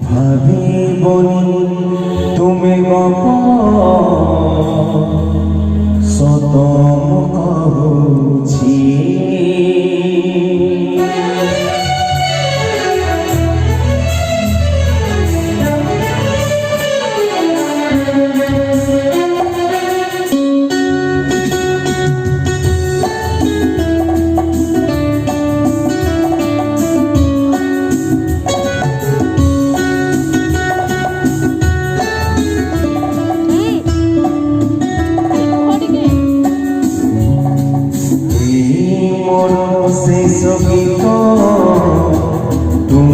ভাবিবনি তুমি গপ সতম কହୁছি शेष गीत तुम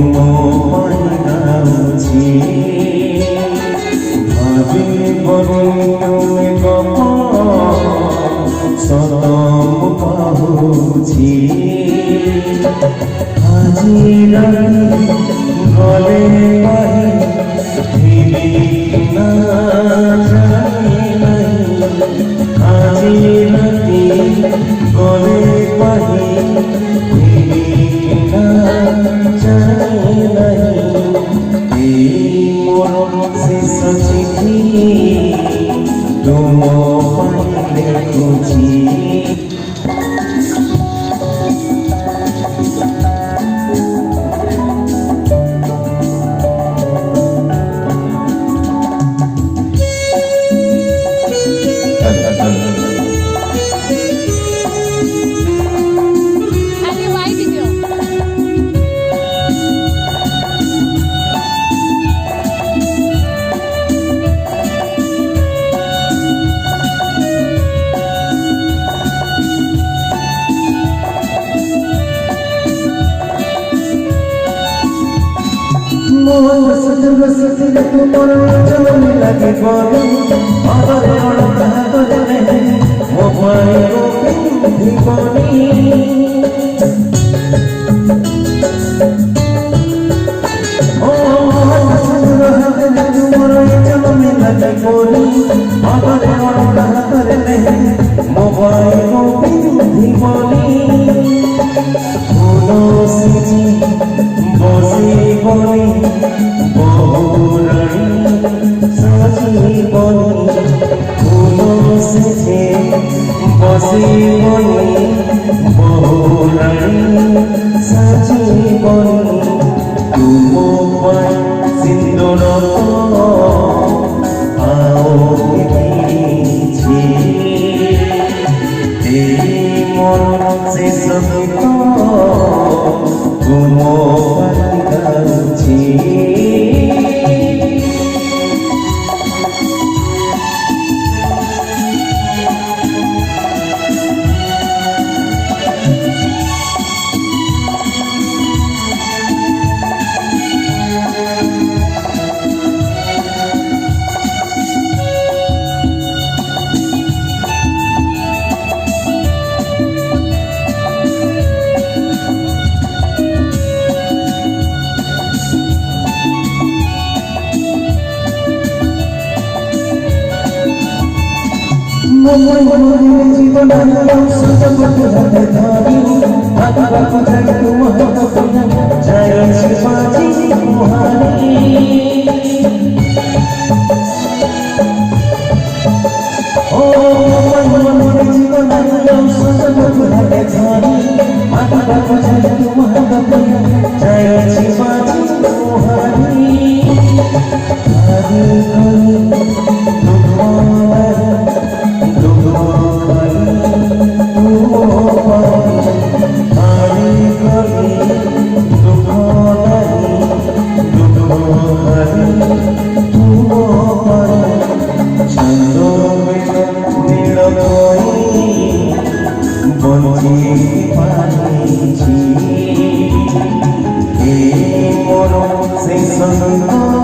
गाउछि भाविबनि तुमे गप सतम कहुछि আজি রাতি গলে কহি না জানি নাই আজি রাতি গলে কহি शेष चिठी तुम लिखुची তোমার চলে লাগে গরম আদরে অড়কা করে মোবাইল জীবনী ও তোমার চলে লাগে গরম আদরে অড়কা করে মোবাইল জীবনী ফুল সিজি বসে বনে से बसी बनी बहुरानी साची बनी तुम पर सिंदूर आओ पीछे तेरी मन से सब तो तुम पर गाउछि জীবন সুযোগ ধরি আবার কোথায় তোমার জয় শিবাজি মহানি ও জীবন সুযোগ ধরি আবার কোথায় তোমার জয় শিবাজি মহানি से